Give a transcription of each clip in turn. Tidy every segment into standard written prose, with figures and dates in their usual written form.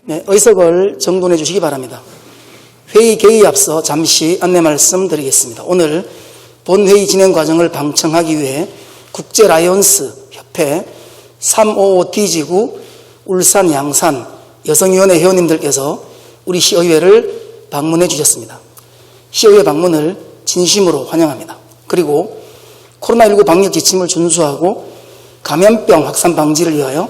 네, 의석을 정돈해 주시기 바랍니다. 회의 개의에 앞서 잠시 안내 말씀드리겠습니다. 오늘 본회의 진행 과정을 방청하기 위해 국제라이온스 협회 355D지구 울산 양산 여성위원회 회원님들께서 우리 시의회를 방문해 주셨습니다. 시의회 방문을 진심으로 환영합니다. 그리고 코로나19 방역 지침을 준수하고 감염병 확산 방지를 위하여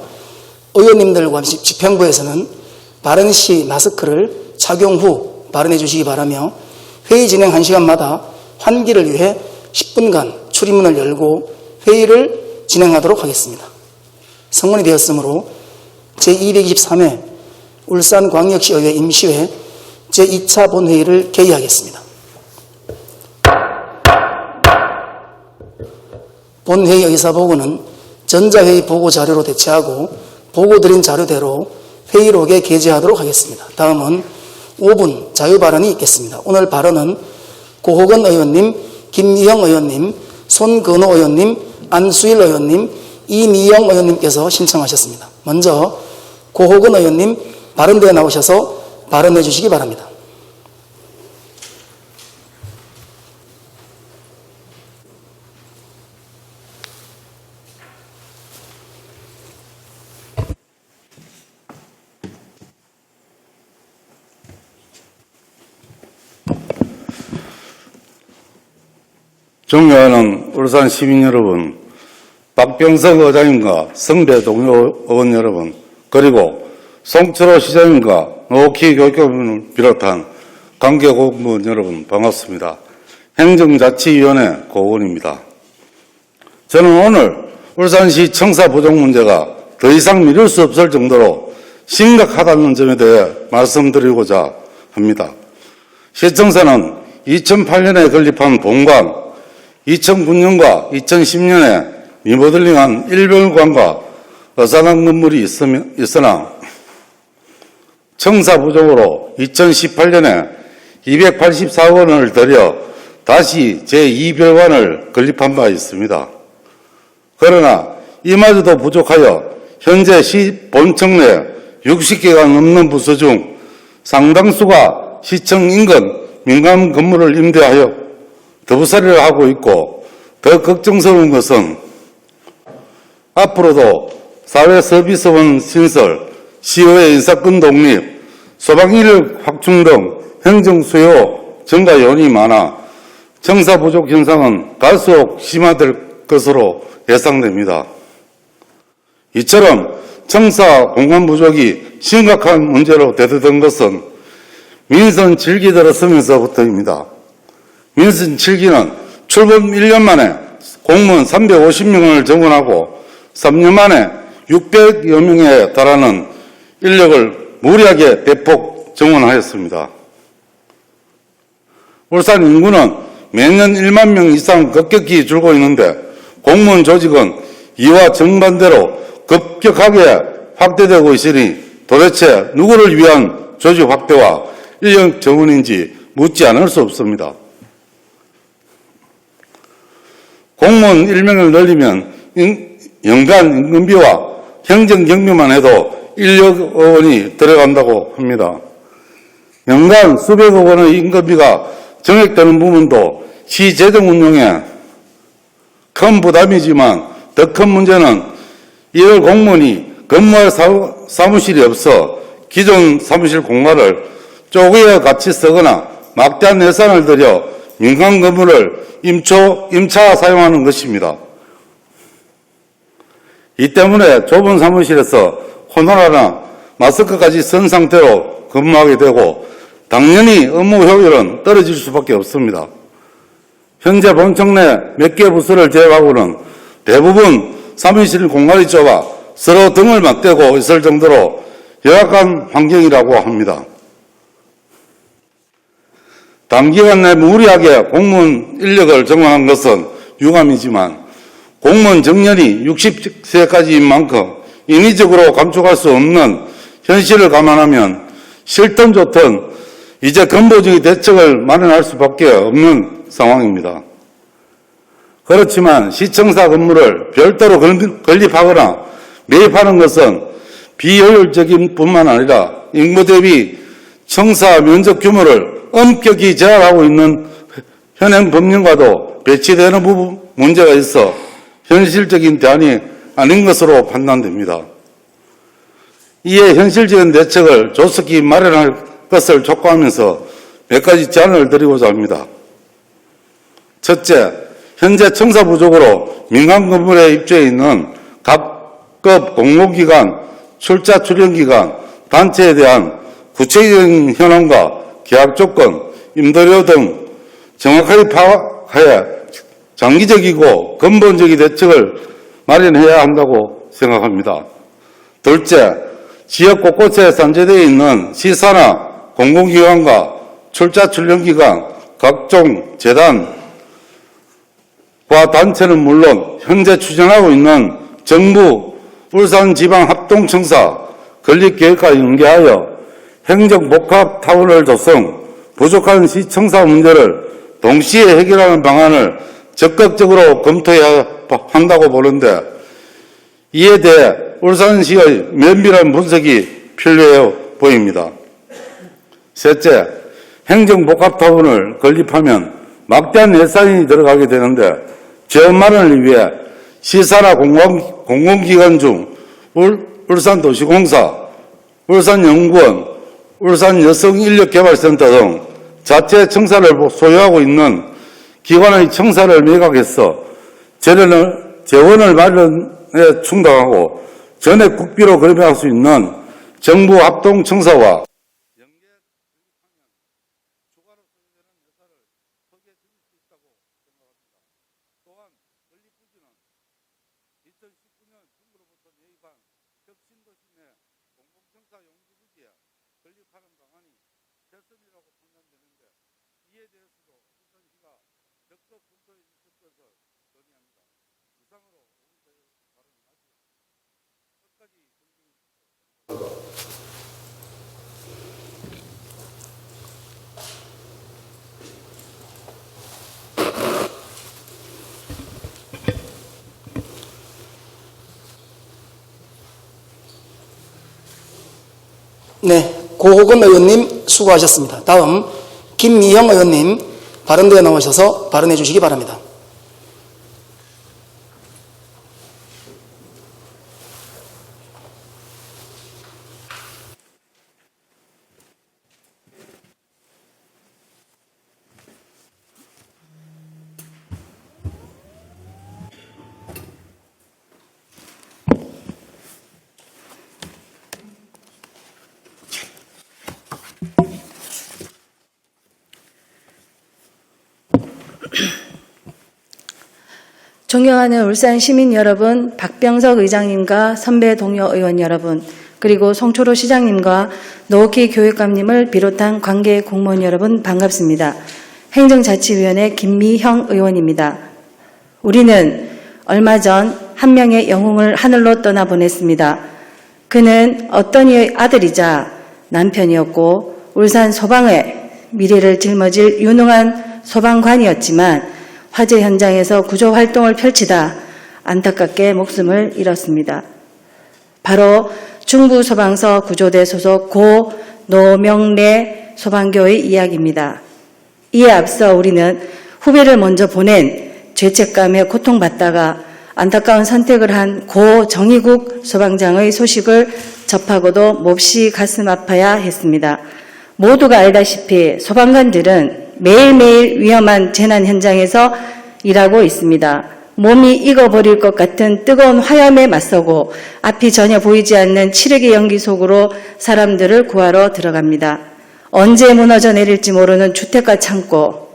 의원님들과 집행부에서는 발언 시 마스크를 착용 후 발언해 주시기 바라며 회의 진행 1시간마다 환기를 위해 10분간 출입문을 열고 회의를 진행하도록 하겠습니다. 성문이 되었으므로 제223회 울산광역시의회 임시회 제2차 본회의를 개의하겠습니다. 본회의 의사보고는 전자회의 보고자료로 대체하고 보고드린 자료대로 회의록에 게재하도록 하겠습니다. 다음은 5분 자유발언이 있겠습니다. 오늘 발언은 고호건 의원님, 김미영 의원님, 손근호 의원님, 안수일 의원님, 이미영 의원님께서 신청하셨습니다. 먼저 고호건 의원님 발언대에 나오셔서 발언해 주시기 바랍니다. 존경하는 울산 시민 여러분, 박병석 의장님과 성대 동료 의원 여러분, 그리고 송철호 시장님과 노키 교육감을 비롯한 관계공무원 여러분 반갑습니다. 행정자치위원회 고원입니다. 저는 오늘 울산시 청사 부족 문제가 더 이상 미룰 수 없을 정도로 심각하다는 점에 대해 말씀드리고자 합니다. 시청사는 2008년에 건립한 본관, 2009년과 2010년에 리모델링한 일별관과 어사당 건물이 있으나 청사 부족으로 2018년에 284억 원을 들여 다시 제2별관을 건립한 바 있습니다. 그러나 이마저도 부족하여 현재 시 본청 내 60개가 넘는 부서 중 상당수가 시청 인근 민간 건물을 임대하여 더부살이를 하고 있고, 더 걱정스러운 것은 앞으로도 사회서비스원 신설, 시의회 인사권 독립, 소방인력 확충 등 행정수요 증가 요인이 많아 청사 부족 현상은 갈수록 심화될 것으로 예상됩니다. 이처럼 청사 공간 부족이 심각한 문제로 대두된 것은 민선 7기 들어서면서부터입니다. 민선 7기는 출범 1년 만에 공무원 350명을 정원하고 3년 만에 600여 명에 달하는 인력을 무리하게 대폭 정원하였습니다. 울산 인구는 매년 1만 명 이상 급격히 줄고 있는데 공무원 조직은 이와 정반대로 급격하게 확대되고 있으니 도대체 누구를 위한 조직 확대와 인력 정원인지 묻지 않을 수 없습니다. 공무원 1명을 늘리면 연간 임금비와 행정경비만 해도 1억 원이 들어간다고 합니다. 연간 수백억 원의 임금비가 정액되는 부분도 시 재정 운용에 큰 부담이지만 더 큰 문제는 이들 공무원이 근무할 사무실이 없어 기존 사무실 공간을 쪼개어 같이 쓰거나 막대한 예산을 들여 민간 건물을 임차 사용하는 것입니다. 이 때문에 좁은 사무실에서 코로나나 마스크까지 쓴 상태로 근무하게 되고 당연히 업무 효율은 떨어질 수밖에 없습니다. 현재 본청 내 몇 개 부서를 제외하고는 대부분 사무실 공간이 좁아 서로 등을 맞대고 있을 정도로 열악한 환경이라고 합니다. 단기간 내 무리하게 공무원 인력을 정원한 것은 유감이지만 공무원 정년이 60세까지인 만큼 인위적으로 감축할 수 없는 현실을 감안하면 싫든 좋든 이제 근본적인 대책을 마련할 수밖에 없는 상황입니다. 그렇지만 시청사 건물을 별도로 건립하거나 매입하는 것은 비효율적인 뿐만 아니라 인구 대비 청사 면적 규모를 엄격히 제한하고 있는 현행 법령과도 배치되는 부분 문제가 있어 현실적인 대안이 아닌 것으로 판단됩니다. 이에 현실적인 대책을 조속히 마련할 것을 촉구하면서 몇 가지 제안을 드리고자 합니다. 첫째, 현재 청사 부족으로 민간 건물에 입주해 있는 각급 공공기관, 출자 출연기관, 단체에 대한 구체적인 현황과 계약 조건, 임대료 등 정확하게 파악해 장기적이고 근본적인 대책을 마련해야 한다고 생각합니다. 둘째, 지역 곳곳에 산재되어 있는 시사나 공공기관과 출자 출연기관, 각종 재단과 단체는 물론 현재 추진하고 있는 정부 울산지방합동청사 건립계획과 연계하여 행정복합타운을 조성, 부족한 시청사 문제를 동시에 해결하는 방안을 적극적으로 검토해야 한다고 보는데, 이에 대해 울산시의 면밀한 분석이 필요해 보입니다. 셋째, 행정복합타운을 건립하면 막대한 예산이 들어가게 되는데 재원 마련을 위해 시사나 공공기관 중 울산도시공사, 울산연구원, 울산여성인력개발센터 등 자체 청사를 소유하고 있는 기관의 청사를 매각해서 재원을 마련에 충당하고 전액 국비로 거래할 수 있는 정부 합동청사와 건립하는 방안이 최선이라고 판단되는데, 이에 대해서도 울산시가 적극 검토해 주실 것을 건의합니다. 이상으로 오늘 발언을 마치겠습니다. 끝까지 존중해 주십시오. 네, 고호건 의원님 수고하셨습니다. 다음 김미형 의원님 발언대에 나오셔서 발언해 주시기 바랍니다. 존경하는 울산 시민 여러분, 박병석 의장님과 선배 동료 의원 여러분, 그리고 송초로 시장님과 노옥희 교육감님을 비롯한 관계 공무원 여러분 반갑습니다. 행정자치위원회 김미형 의원입니다. 우리는 얼마 전 한 명의 영웅을 하늘로 떠나보냈습니다. 그는 어떤 이의 아들이자 남편이었고 울산 소방의 미래를 짊어질 유능한 소방관이었지만 화재 현장에서 구조 활동을 펼치다 안타깝게 목숨을 잃었습니다. 바로 중부소방서 구조대 소속 고 노명래 소방교의 이야기입니다. 이에 앞서 우리는 후배를 먼저 보낸 죄책감에 고통받다가 안타까운 선택을 한 고 정의국 소방장의 소식을 접하고도 몹시 가슴 아파야 했습니다. 모두가 알다시피 소방관들은 매일매일 위험한 재난 현장에서 일하고 있습니다. 몸이 익어버릴 것 같은 뜨거운 화염에 맞서고 앞이 전혀 보이지 않는 칠흑의 연기 속으로 사람들을 구하러 들어갑니다. 언제 무너져 내릴지 모르는 주택가 창고,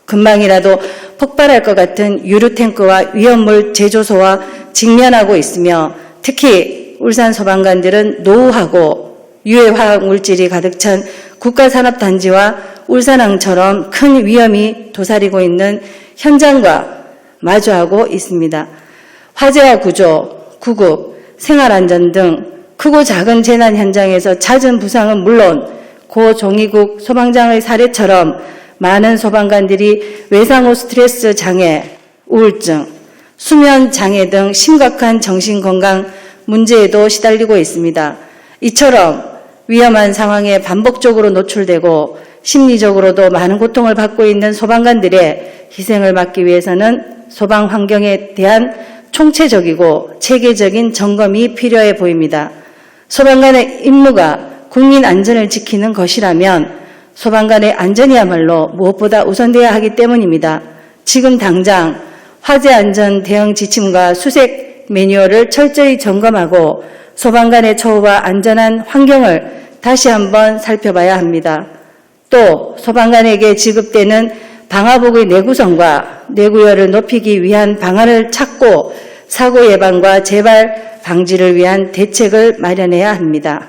금방이라도 폭발할 것 같은 유류탱크와 위험물 제조소와 직면하고 있으며 특히 울산 소방관들은 노후하고 유해화학 물질이 가득 찬 국가산업단지와 울산항처럼 큰 위험이 도사리고 있는 현장과 마주하고 있습니다. 화재와 구조, 구급, 생활안전 등 크고 작은 재난 현장에서 잦은 부상은 물론 고 종이국 소방장의 사례처럼 많은 소방관들이 외상후 스트레스 장애, 우울증, 수면 장애 등 심각한 정신건강 문제에도 시달리고 있습니다. 이처럼 위험한 상황에 반복적으로 노출되고 심리적으로도 많은 고통을 받고 있는 소방관들의 희생을 막기 위해서는 소방 환경에 대한 총체적이고 체계적인 점검이 필요해 보입니다. 소방관의 임무가 국민 안전을 지키는 것이라면 소방관의 안전이야말로 무엇보다 우선돼야 하기 때문입니다. 지금 당장 화재 안전 대응 지침과 수색 매뉴얼을 철저히 점검하고 소방관의 처우와 안전한 환경을 다시 한번 살펴봐야 합니다. 또 소방관에게 지급되는 방화복의 내구성과 내구열을 높이기 위한 방안을 찾고 사고 예방과 재발 방지를 위한 대책을 마련해야 합니다.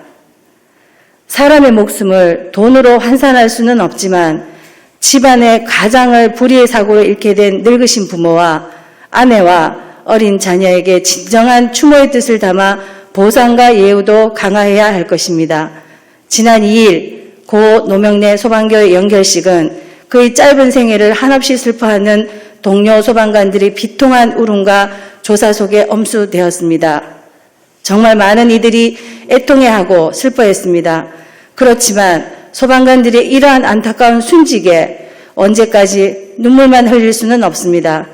사람의 목숨을 돈으로 환산할 수는 없지만 집안의 가장을 불의의 사고로 잃게 된 늙으신 부모와 아내와 어린 자녀에게 진정한 추모의 뜻을 담아 보상과 예우도 강화해야 할 것입니다. 지난 2일 고 노명래 소방교의 연결식은 그의 짧은 생애를 한없이 슬퍼하는 동료 소방관들이 비통한 울음과 조사 속에 엄수되었습니다. 정말 많은 이들이 애통해하고 슬퍼했습니다. 그렇지만 소방관들의 이러한 안타까운 순직에 언제까지 눈물만 흘릴 수는 없습니다.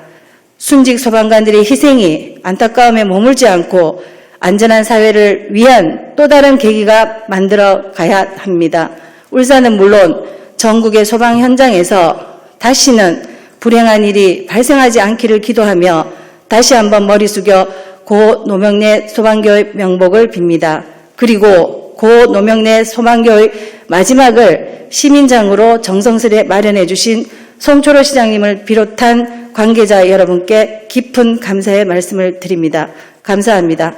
순직 소방관들의 희생이 안타까움에 머물지 않고 안전한 사회를 위한 또 다른 계기가 만들어 가야 합니다. 울산은 물론 전국의 소방 현장에서 다시는 불행한 일이 발생하지 않기를 기도하며 다시 한번 머리 숙여 고 노명래 소방교의 명복을 빕니다. 그리고 고 노명래 소방교의 마지막을 시민장으로 정성스레 마련해 주신 송초로 시장님을 비롯한 관계자 여러분께 깊은 감사의 말씀을 드립니다. 감사합니다.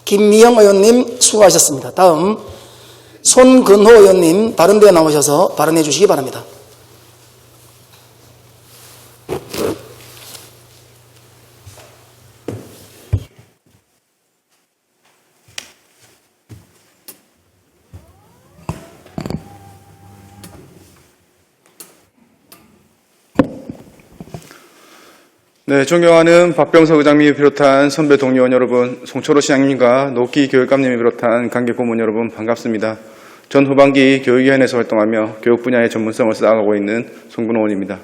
김미영 의원님 수고하셨습니다. 다음 손근호 의원님 바른대에 나오셔서 발언해 주시기 바랍니다. 네, 존경하는 박병석 의장님을 비롯한 선배 동료원 여러분, 송초로 시장님과 노키 교육감님을 비롯한 관계 고문 여러분 반갑습니다. 전 후반기 교육위원회에서 활동하며 교육 분야의 전문성을 쌓아가고 있는 송근호 의원입니다.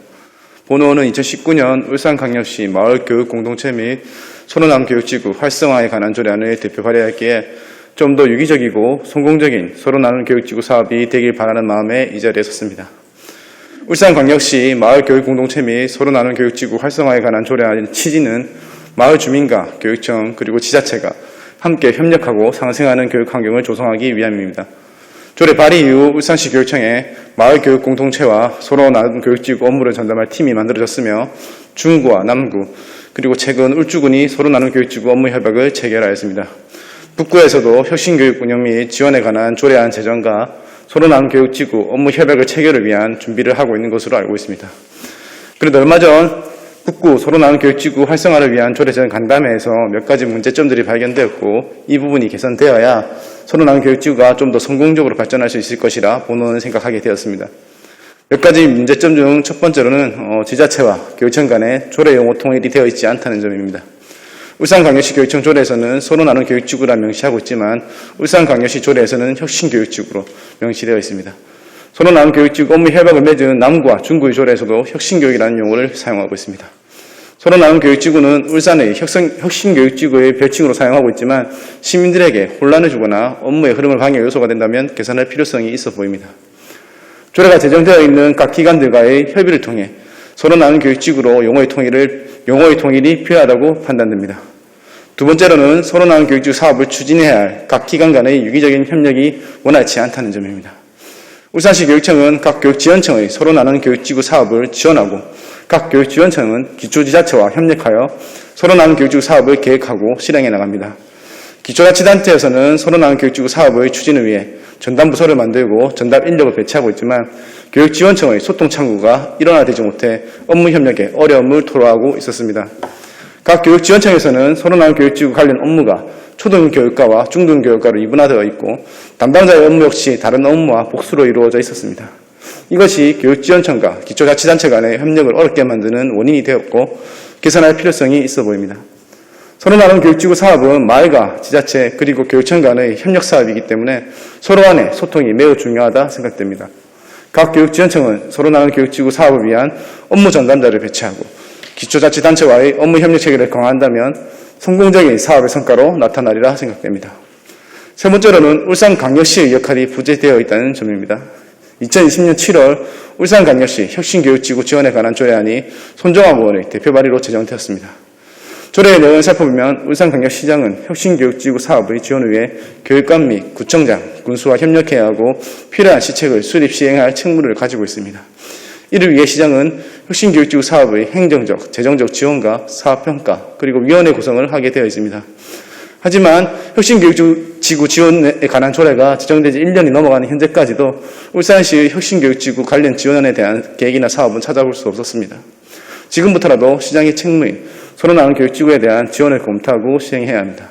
본 의원은 2019년 울산광역시 마을교육공동체 및 소로남 교육지구 활성화에 관한 조례안을 대표 발의하기에 좀 더 유기적이고 성공적인 소로나눔 교육지구 사업이 되길 바라는 마음에 이 자리에 섰습니다. 울산광역시 마을교육공동체 및 소로나눔 교육지구 활성화에 관한 조례안의 취지는 마을 주민과 교육청 그리고 지자체가 함께 협력하고 상생하는 교육 환경을 조성하기 위함입니다. 조례 발의 이후 울산시 교육청에 마을교육공동체와 소로나눔 교육지구 업무를 전담할 팀이 만들어졌으며 중구와 남구 그리고 최근 울주군이 소로나눔 교육지구 업무 협약을 체결하였습니다. 북구에서도 혁신교육 운영 및 지원에 관한 조례안 제정과 소로나눔 교육지구 업무 협약을 체결을 위한 준비를 하고 있는 것으로 알고 있습니다. 그런데 얼마 전 북구 소로나눔 교육지구 활성화를 위한 조례전 간담회에서 몇 가지 문제점들이 발견되었고 이 부분이 개선되어야 소로나눔 교육지구가 좀 더 성공적으로 발전할 수 있을 것이라 본원은 생각하게 되었습니다. 몇 가지 문제점 중 첫 번째로는 지자체와 교육청 간의 조례 용어 통일이 되어 있지 않다는 점입니다. 울산광역시 교육청 조례에서는 소로나눔 교육지구라 명시하고 있지만 울산광역시 조례에서는 혁신교육지구로 명시되어 있습니다. 소로나눔 교육지구 업무 협약을 맺은 남구와 중구의 조례에서도 혁신교육이라는 용어를 사용하고 있습니다. 소로나눔 교육지구는 울산의 혁신교육지구의 별칭으로 사용하고 있지만 시민들에게 혼란을 주거나 업무의 흐름을 방해 요소가 된다면 개선할 필요성이 있어 보입니다. 조례가 제정되어 있는 각 기관들과의 협의를 통해 소로나눔 교육지구로 용어의 통일이 필요하다고 판단됩니다. 두 번째로는 소로나눔 교육지구 사업을 추진해야 할 각 기관 간의 유기적인 협력이 원활치 않다는 점입니다. 울산시 교육청은 각 교육지원청의 소로나눔 교육지구 사업을 지원하고 각 교육지원청은 기초지자체와 협력하여 소로나눔 교육지구 사업을 계획하고 실행해 나갑니다. 기초자치단체에서는 소로나눔 교육지구 사업의 추진을 위해 전담부서를 만들고 전담 인력을 배치하고 있지만 교육지원청의 소통창구가 일원화되지 못해 업무 협력에 어려움을 토로하고 있었습니다. 각 교육지원청에서는 서로 나눈 교육지구 관련 업무가 초등교육과와 중등교육과로 이분화되어 있고 담당자의 업무 역시 다른 업무와 복수로 이루어져 있었습니다. 이것이 교육지원청과 기초자치단체 간의 협력을 어렵게 만드는 원인이 되었고 개선할 필요성이 있어 보입니다. 서로 나눈 교육지구 사업은 마을과 지자체 그리고 교육청 간의 협력 사업이기 때문에 서로 간의 소통이 매우 중요하다 생각됩니다. 각 교육지원청은 서로 나눈 교육지구 사업을 위한 업무 전담자를 배치하고 기초자치단체와의 업무 협력 체계를 강화한다면 성공적인 사업의 성과로 나타나리라 생각됩니다. 세 번째로는 울산광역시의 역할이 부재되어 있다는 점입니다. 2020년 7월 울산광역시 혁신교육지구 지원에 관한 조례안이 손정환 의원의 대표 발의로 제정되었습니다. 조례의 내용을 살펴보면 울산광역시장은 혁신교육지구 사업의 지원을 위해 교육감 및 구청장, 군수와 협력해야 하고 필요한 시책을 수립 시행할 책무를 가지고 있습니다. 이를 위해 시장은 혁신교육지구 사업의 행정적, 재정적 지원과 사업평가, 그리고 위원회 구성을 하게 되어 있습니다. 하지만 혁신교육지구 지원에 관한 조례가 제정된 지 1년이 넘어가는 현재까지도 울산시의 혁신교육지구 관련 지원에 대한 계획이나 사업은 찾아볼 수 없었습니다. 지금부터라도 시장의 책무인 서로 나눈 교육지구에 대한 지원을 검토하고 시행해야 합니다.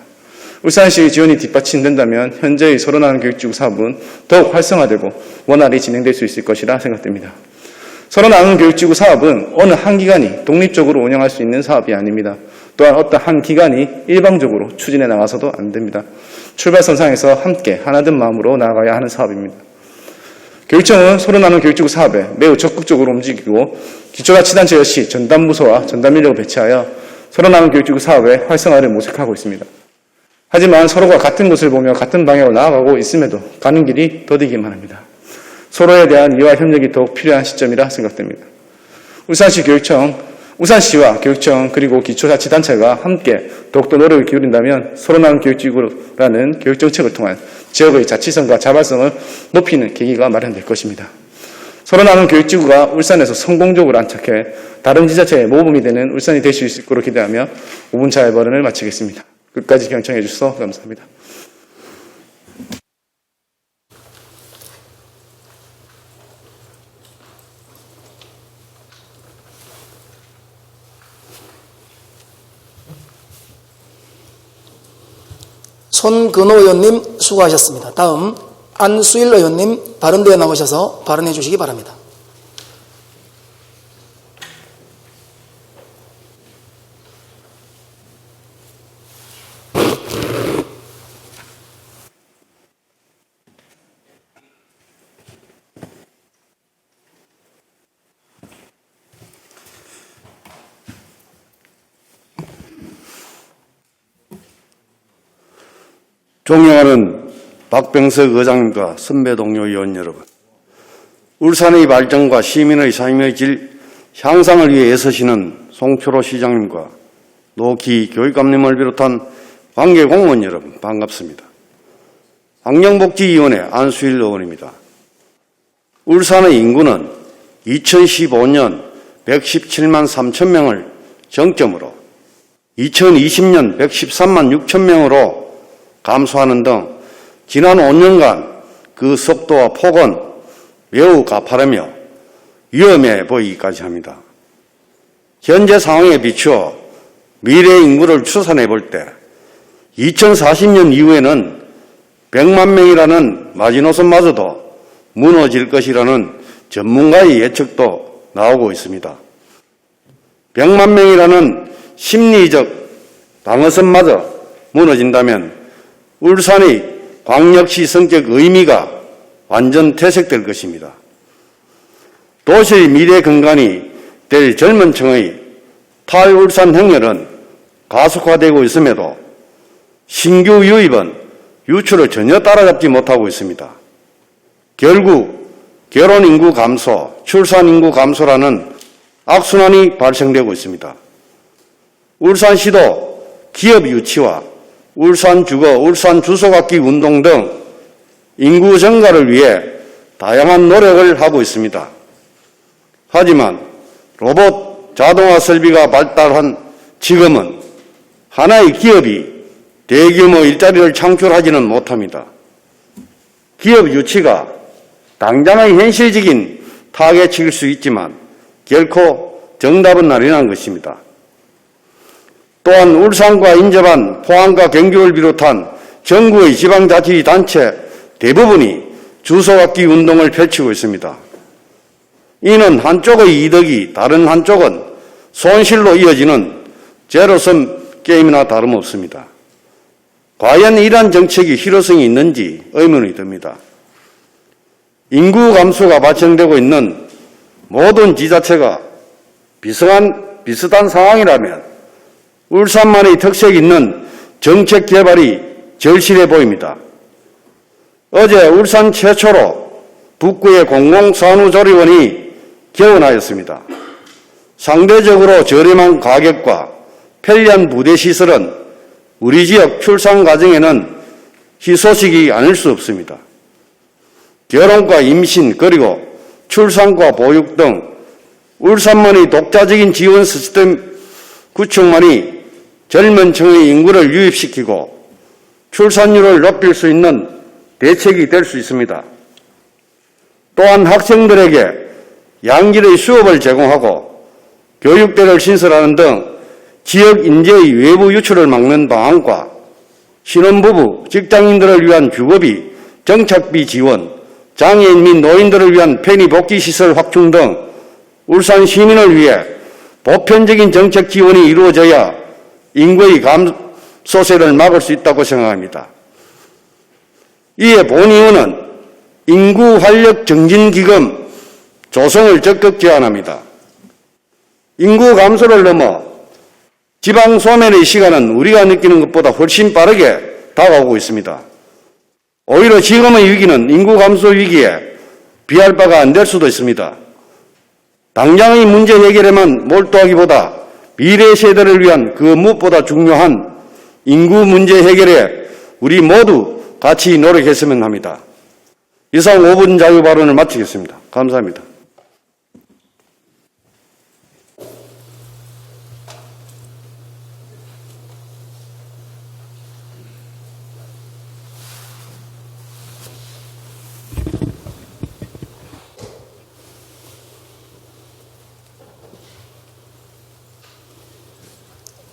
울산시의 지원이 뒷받침된다면 현재의 서로 나눈 교육지구 사업은 더욱 활성화되고 원활히 진행될 수 있을 것이라 생각됩니다. 서로 나눈 교육지구 사업은 어느 한 기관이 독립적으로 운영할 수 있는 사업이 아닙니다. 또한 어떤 한 기관이 일방적으로 추진해 나가서도 안 됩니다. 출발선상에서 함께 하나된 마음으로 나아가야 하는 사업입니다. 교육청은 서로 나눈 교육지구 사업에 매우 적극적으로 움직이고 기초자치단체 역시 전담부서와 전담인력을 배치하여 서로 나눈 교육지구 사업의 활성화를 모색하고 있습니다. 하지만 서로가 같은 것을 보며 같은 방향으로 나아가고 있음에도 가는 길이 더디기만 합니다. 서로에 대한 이해와 협력이 더욱 필요한 시점이라 생각됩니다. 울산시와 교육청 그리고 기초자치단체가 함께 더욱더 노력을 기울인다면 서로 나눈 교육지구라는 교육정책을 통한 지역의 자치성과 자발성을 높이는 계기가 마련될 것입니다. 서로 나눈 교육지구가 울산에서 성공적으로 안착해 다른 지자체의 모범이 되는 울산이 될 수 있을 거로 기대하며 5분 차의 발언을 마치겠습니다. 끝까지 경청해 주셔서 감사합니다. 손근호 의원님 수고하셨습니다. 다음 안수일 의원님 발언대에 나오셔서 발언해 주시기 바랍니다. 존경하는 박병석 의장님과 선배 동료 의원 여러분, 울산의 발전과 시민의 삶의 질 향상을 위해 애쓰시는 송철호 시장님과 노기 교육감님을 비롯한 관계 공무원 여러분 반갑습니다. 환경복지위원회 안수일 의원입니다. 울산의 인구는 2015년 117만 3천 명을 정점으로 2020년 113만 6천 명으로 감소하는 등 지난 5년간 그 속도와 폭은 매우 가파르며 위험해 보이기까지 합니다. 현재 상황에 비추어 미래 인구를 추산해 볼 때 2040년 이후에는 100만 명이라는 마지노선마저도 무너질 것이라는 전문가의 예측도 나오고 있습니다. 100만 명이라는 심리적 방어선마저 무너진다면 울산의 광역시 성격 의미가 완전 퇴색될 것입니다. 도시의 미래 근간이 될 젊은 층의 탈울산 행렬은 가속화되고 있음에도 신규 유입은 유출을 전혀 따라잡지 못하고 있습니다. 결국 결혼인구 감소, 출산인구 감소라는 악순환이 발생되고 있습니다. 울산시도 기업 유치와 울산 주거, 울산 주소받기 운동 등 인구 증가를 위해 다양한 노력을 하고 있습니다. 하지만 로봇 자동화 설비가 발달한 지금은 하나의 기업이 대규모 일자리를 창출하지는 못합니다. 기업 유치가 당장의 현실적인 타겟일 수 있지만 결코 정답은 아니라는 것입니다. 또한 울산과 인접한 포항과 경주를 비롯한 전국의 지방자치단체 대부분이 주소받기 운동을 펼치고 있습니다. 이는 한쪽의 이득이 다른 한쪽은 손실로 이어지는 제로섬 게임이나 다름없습니다. 과연 이러한 정책이 실효성이 있는지 의문이 듭니다. 인구 감소가 발생되고 있는 모든 지자체가 비슷한 상황이라면 울산만의 특색이 있는 정책 개발이 절실해 보입니다. 어제 울산 최초로 북구의 공공산후조리원이 개원하였습니다. 상대적으로 저렴한 가격과 편리한 부대시설은 우리 지역 출산 과정에는 희소식이 아닐 수 없습니다. 결혼과 임신 그리고 출산과 보육 등 울산만의 독자적인 지원 시스템 구축만이 젊은 층의 인구를 유입시키고 출산율을 높일 수 있는 대책이 될 수 있습니다. 또한 학생들에게 양질의 수업을 제공하고 교육대를 신설하는 등 지역 인재의 외부 유출을 막는 방안과 신혼부부, 직장인들을 위한 주거비, 정착비 지원, 장애인 및 노인들을 위한 편의 복지시설 확충 등 울산 시민을 위해 보편적인 정책 지원이 이루어져야 인구의 감소세를 막을 수 있다고 생각합니다. 이에 본 이유는 인구 활력 정진 기금 조성을 적극 제안합니다. 인구 감소를 넘어 지방 소멸의 시간은 우리가 느끼는 것보다 훨씬 빠르게 다가오고 있습니다. 오히려 지금의 위기는 인구 감소 위기에 비할 바가 안 될 수도 있습니다. 당장의 문제 해결에만 몰두하기보다 미래 세대를 위한 그 무엇보다 중요한 인구 문제 해결에 우리 모두 같이 노력했으면 합니다. 이상 5분 자유 발언을 마치겠습니다. 감사합니다.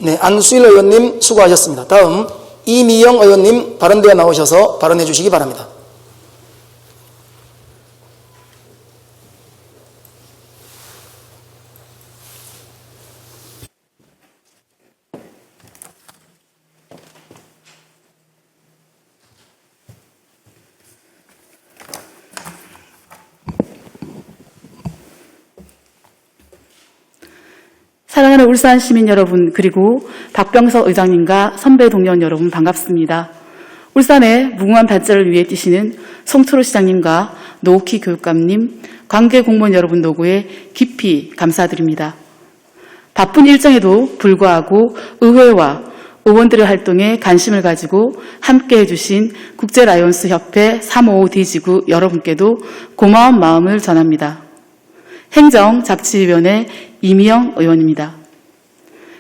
네, 안수일 의원님 수고하셨습니다. 다음 이미영 의원님 발언대에 나오셔서 발언해 주시기 바랍니다. 사랑하는 울산 시민 여러분, 그리고 박병석 의장님과 선배 동료원 여러분 반갑습니다. 울산의 무궁한 발전을 위해 뛰시는 송철호 시장님과 노옥희 교육감님, 관계 공무원 여러분 노고에 깊이 감사드립니다. 바쁜 일정에도 불구하고 의회와 의원들의 활동에 관심을 가지고 함께해 주신 국제라이온스 협회 355D지구 여러분께도 고마운 마음을 전합니다. 행정자치위원회 이미영 의원입니다.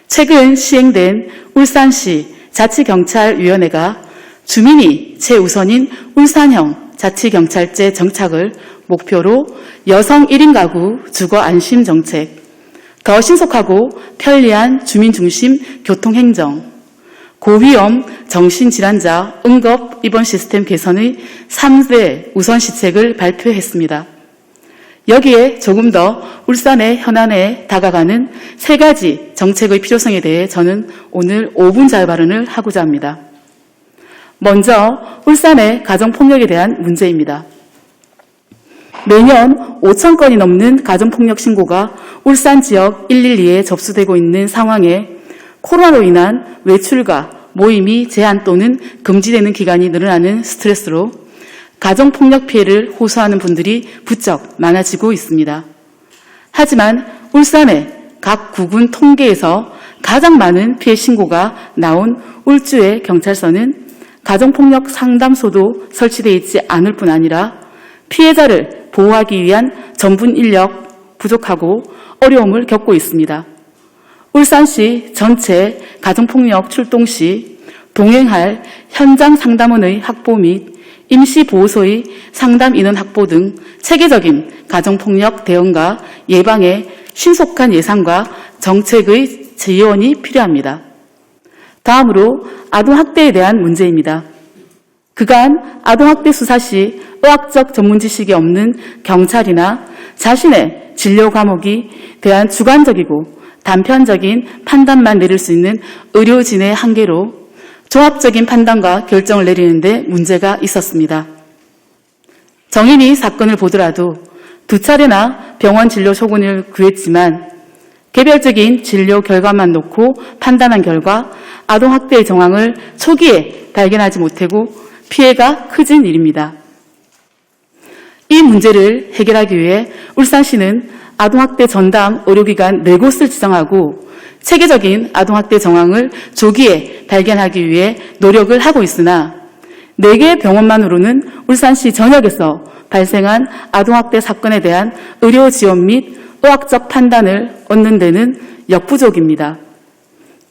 최근 시행된 울산시 자치경찰위원회가 주민이 최우선인 울산형 자치경찰제 정착을 목표로 여성 1인 가구 주거 안심 정책, 더 신속하고 편리한 주민 중심 교통행정, 고위험 정신질환자 응급 입원 시스템 개선의 3대 우선시책을 발표했습니다. 여기에 조금 더 울산의 현안에 다가가는 3가지 정책의 필요성에 대해 저는 오늘 5분 자유 발언을 하고자 합니다. 먼저 울산의 가정폭력에 대한 문제입니다. 매년 5,000건이 넘는 가정폭력 신고가 울산 지역 112에 접수되고 있는 상황에 코로나로 인한 외출과 모임이 제한 또는 금지되는 기간이 늘어나는 스트레스로 가정폭력 피해를 호소하는 분들이 부쩍 많아지고 있습니다. 하지만 울산의 각 구군 통계에서 가장 많은 피해 신고가 나온 울주의 경찰서는 가정폭력 상담소도 설치되어 있지 않을 뿐 아니라 피해자를 보호하기 위한 전문 인력 부족하고 어려움을 겪고 있습니다. 울산시 전체 가정폭력 출동 시 동행할 현장 상담원의 확보 및 임시보호소의 상담 인원 확보 등 체계적인 가정폭력 대응과 예방에 신속한 예산과 정책의 지원이 필요합니다. 다음으로 아동학대에 대한 문제입니다. 그간 아동학대 수사 시 의학적 전문 지식이 없는 경찰이나 자신의 진료 과목이 대한 주관적이고 단편적인 판단만 내릴 수 있는 의료진의 한계로 종합적인 판단과 결정을 내리는데 문제가 있었습니다. 정인이 사건을 보더라도 2차례나 병원 진료 소견을 구했지만 개별적인 진료 결과만 놓고 판단한 결과 아동학대의 정황을 초기에 발견하지 못하고 피해가 커진 일입니다. 이 문제를 해결하기 위해 울산시는 아동학대 전담 의료기관 4곳을 지정하고 체계적인 아동학대 정황을 조기에 발견하기 위해 노력을 하고 있으나 4개 병원만으로는 울산시 전역에서 발생한 아동학대 사건에 대한 의료 지원 및 의학적 판단을 얻는 데는 역부족입니다.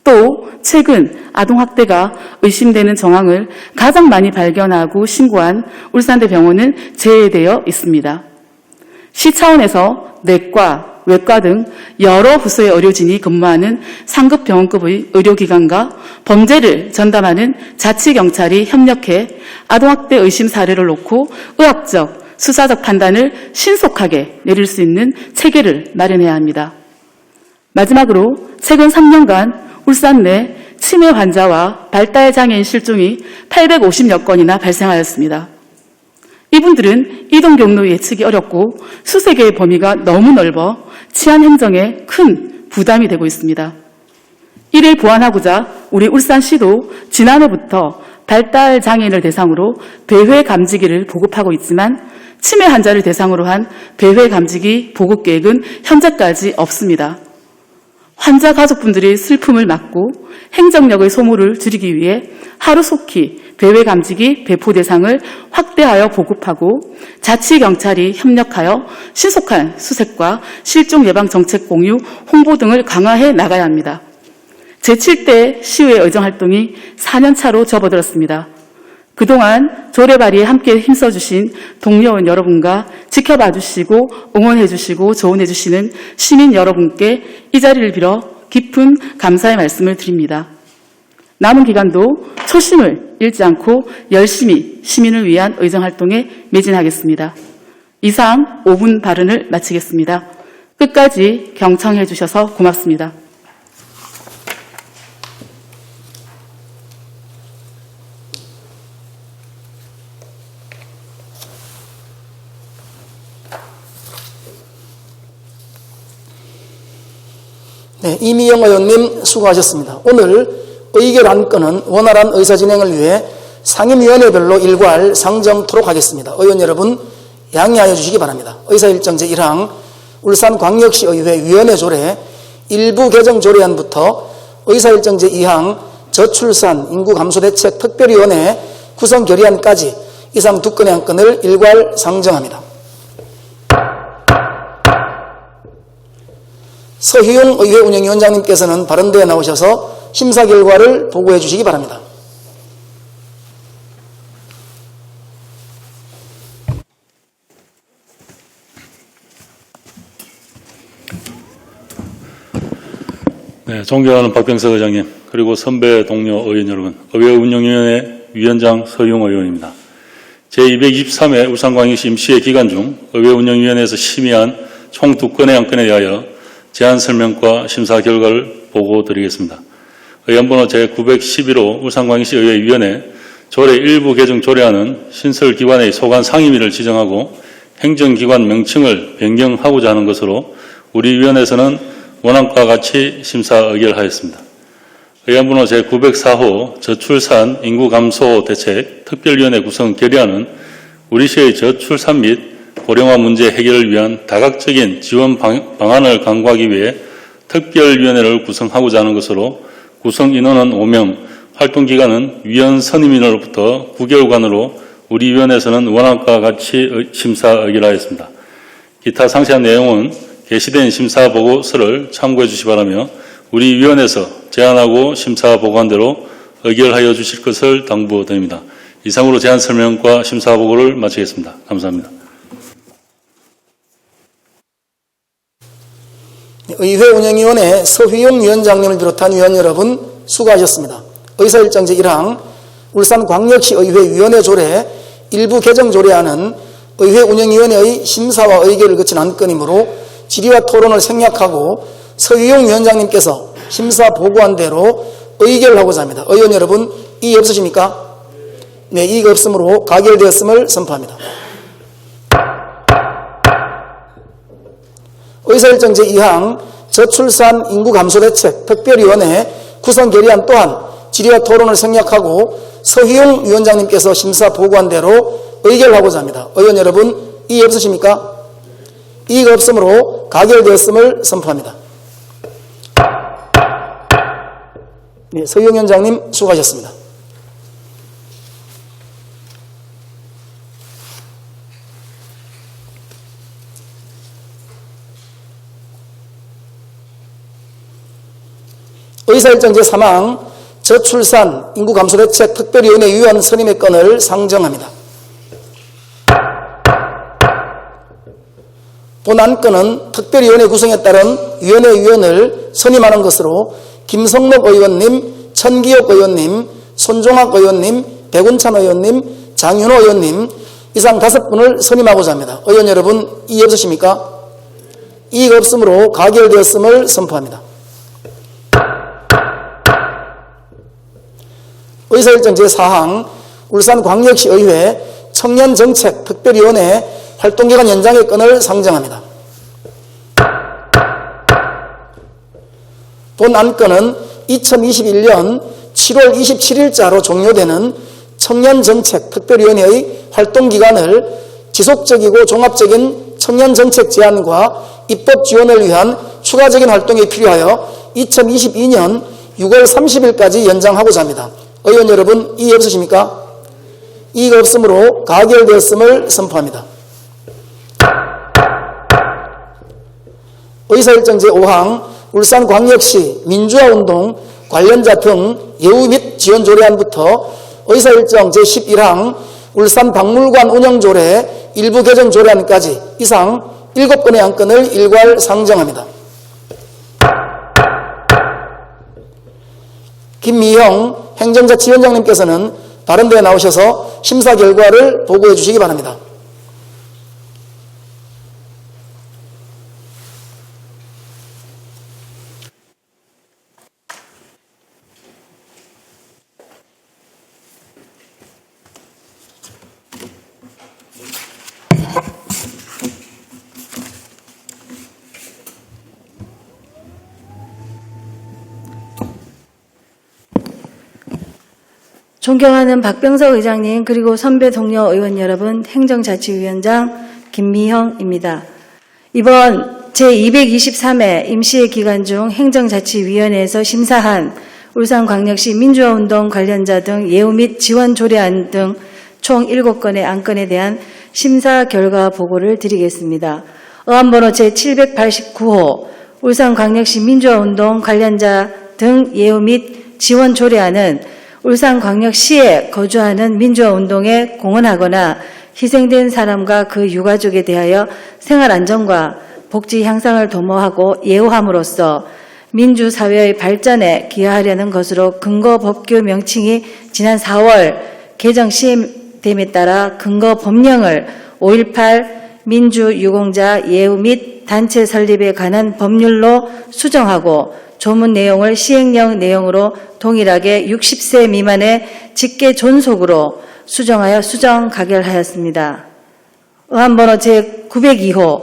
또 최근 아동학대가 의심되는 정황을 가장 많이 발견하고 신고한 울산대병원은 제외되어 있습니다. 시 차원에서 내과, 외과 등 여러 부서의 의료진이 근무하는 상급 병원급의 의료기관과 범죄를 전담하는 자치경찰이 협력해 아동학대 의심 사례를 놓고 의학적, 수사적 판단을 신속하게 내릴 수 있는 체계를 마련해야 합니다. 마지막으로 최근 3년간 울산 내 치매 환자와 발달장애인 실종이 850여 건이나 발생하였습니다. 이분들은 이동 경로 예측이 어렵고 수색의 범위가 너무 넓어 치안 행정에 큰 부담이 되고 있습니다. 이를 보완하고자 우리 울산시도 지난해부터 발달장애인을 대상으로 배회 감지기를 보급하고 있지만 치매 환자를 대상으로 한 배회 감지기 보급 계획은 현재까지 없습니다. 환자 가족분들의 슬픔을 막고 행정력의 소모를 줄이기 위해 하루속히 배회 감지기 배포 대상을 확대하여 보급하고 자치경찰이 협력하여 신속한 수색과 실종 예방 정책 공유, 홍보 등을 강화해 나가야 합니다. 제7대 시의회 의정활동이 4년차로 접어들었습니다. 그동안 조례발의에 함께 힘써주신 동료원 여러분과 지켜봐 주시고 응원해 주시고 조언해 주시는 시민 여러분께 이 자리를 빌어 깊은 감사의 말씀을 드립니다. 남은 기간도 초심을 잃지 않고 열심히 시민을 위한 의정활동에 매진하겠습니다. 이상 5분 발언을 마치겠습니다. 끝까지 경청해 주셔서 고맙습니다. 네, 이미영 의원님 수고하셨습니다. 오늘 의결 안건은 원활한 의사 진행을 위해 상임위원회별로 일괄 상정토록 하겠습니다. 의원 여러분 양해하여 주시기 바랍니다. 의사일정 제1항 울산광역시의회 위원회 조례 일부 개정 조례안부터 의사일정 제2항 저출산 인구감소대책 특별위원회 구성 결의안까지 이상 2건의 안건을 일괄 상정합니다. 서희용 의회 운영위원장님께서는 발언대에 나오셔서 심사 결과를 보고해 주시기 바랍니다. 네, 존경하는 박병석 의장님, 그리고 선배 동료 의원 여러분, 의회 운영위원회 위원장 서희용 의원입니다. 제223회 울산광역시 임시회 기간 중 의회 운영위원회에서 심의한 총 2건의 안건에 대하여 제안 설명과 심사 결과를 보고드리겠습니다. 의안번호 제911호 울산광역시 의회위원회 조례 일부 개정 조례안은 신설기관의 소관 상임위를 지정하고 행정기관 명칭을 변경하고자 하는 것으로 우리 위원회에서는 원안과 같이 심사 의결하였습니다. 의안번호 제904호 저출산 인구 감소 대책 특별위원회 구성 결의안은 우리시의 저출산 및 고령화 문제 해결을 위한 다각적인 지원 방안을 강구하기 위해 특별위원회를 구성하고자 하는 것으로 구성 인원은 5명, 활동기간은 위원 선임인으로부터 9개월간으로 우리 위원회에서는 원안과 같이 심사 의결하였습니다. 기타 상세한 내용은 게시된 심사보고서를 참고해 주시기 바라며 우리 위원회에서 제안하고 심사보고한 대로 의결하여 주실 것을 당부드립니다. 이상으로 제안 설명과 심사보고를 마치겠습니다. 감사합니다. 의회 운영위원회 서휘용 위원장님을 비롯한 위원 여러분 수고하셨습니다. 의사일정 제1항 울산광역시의회 위원회 조례 일부 개정 조례안은 의회 운영위원회의 심사와 의결을 거친 안건이므로 질의와 토론을 생략하고 서유용 위원장님께서 심사 보고한 대로 의결을 하고자 합니다. 의원 여러분, 이의 없으십니까? 네, 이의가 없으므로 가결되었음을 선포합니다. 의사일정 제2항 저출산 인구 감소 대책 특별위원회 구성 결의안 또한 질의와 토론을 생략하고 서희용 위원장님께서 심사 보고한 대로 의결하고자 합니다. 의원 여러분, 이의 없으십니까? 이의가 없으므로 가결되었음을 선포합니다. 네, 서희용 위원장님 수고하셨습니다. 의사일정 제3항 저출산 인구 감소 대책 특별위원회 위원 선임의 건을 상정합니다. 본 안건은 특별위원회 구성에 따른 위원회 위원을 선임하는 것으로 김성록 의원님, 천기혁 의원님, 손종학 의원님, 백운찬 의원님, 장윤호 의원님 이상 5분을 선임하고자 합니다. 의원 여러분, 이의 없으십니까? 이의가 없으므로 가결되었음을 선포합니다. 의사일정 제4항 울산광역시의회 청년정책 특별위원회 활동기간 연장의 건을 상정합니다. 본 안건은 2021년 7월 27일자로 종료되는 청년정책 특별위원회의 활동기간을 지속적이고 종합적인 청년정책 제안과 입법 지원을 위한 추가적인 활동에 필요하여 2022년 6월 30일까지 연장하고자 합니다. 의원 여러분, 이의 없으십니까? 이의가 없으므로 가결되었음을 선포합니다. 의사일정 제5항 울산광역시 민주화운동 관련자 등 예우 및 지원 조례안부터 의사일정 제11항 울산박물관 운영조례 일부 개정 조례안까지 이상 7건의 안건을 일괄 상정합니다. 김미형 행정자치위원장님께서는 다른 데에 나오셔서 심사 결과를 보고해 주시기 바랍니다. 존경하는 박병석 의장님 그리고 선배 동료 의원 여러분, 행정자치위원장 김미형입니다. 이번 제223회 임시회 기간 중 행정자치위원회에서 심사한 울산광역시 민주화운동 관련자 등 예우 및 지원 조례안 등 총 7건의 안건에 대한 심사 결과 보고를 드리겠습니다. 어안번호 제789호 울산광역시 민주화운동 관련자 등 예우 및 지원 조례안은 울산광역시에 거주하는 민주화운동에 공헌하거나 희생된 사람과 그 유가족에 대하여 생활안정과 복지 향상을 도모하고 예우함으로써 민주사회의 발전에 기여하려는 것으로 근거법규 명칭이 지난 4월 개정 시행됨에 따라 근거법령을 5.18 민주유공자 예우 및 단체 설립에 관한 법률로 수정하고 조문 내용을 시행령 내용으로 동일하게 60세 미만의 직계 존속으로 수정하여 수정 가결하였습니다. 어안번호 제902호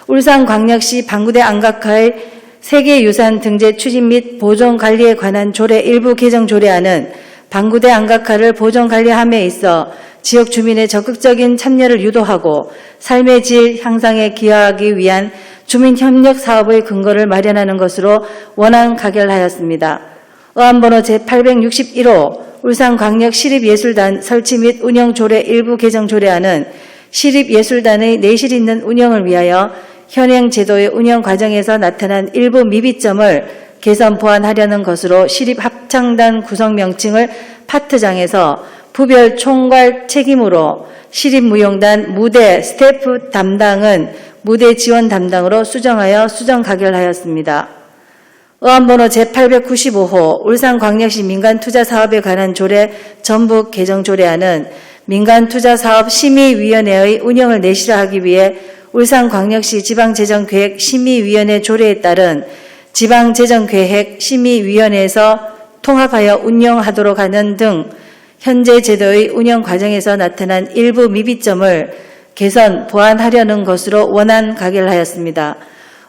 울산광역시 방구대 안각화의 세계유산 등재 추진 및 보존 관리에 관한 조례 일부 개정 조례안은 방구대 안각화를 보존 관리함에 있어 지역 주민의 적극적인 참여를 유도하고 삶의 질 향상에 기여하기 위한 주민협력 사업의 근거를 마련하는 것으로 원안 가결하였습니다. 어안번호 제861호 울산광역 시립예술단 설치 및 운영 조례 일부 개정 조례안은 시립예술단의 내실 있는 운영을 위하여 현행 제도의 운영 과정에서 나타난 일부 미비점을 개선 보완하려는 것으로 시립합창단 구성 명칭을 파트장에서 부별 총괄 책임으로 시립무용단 무대 스태프 담당은 무대 지원 담당으로 수정하여 수정 가결하였습니다. 의안번호 제895호 울산광역시 민간투자사업에 관한 조례 전부 개정 조례안은 민간투자사업 심의위원회의 운영을 내실화하기 위해 울산광역시 지방재정계획 심의위원회 조례에 따른 지방재정계획 심의위원회에서 통합하여 운영하도록 하는 등 현재 제도의 운영 과정에서 나타난 일부 미비점을 개선, 보완하려는 것으로 원안 가결하였습니다.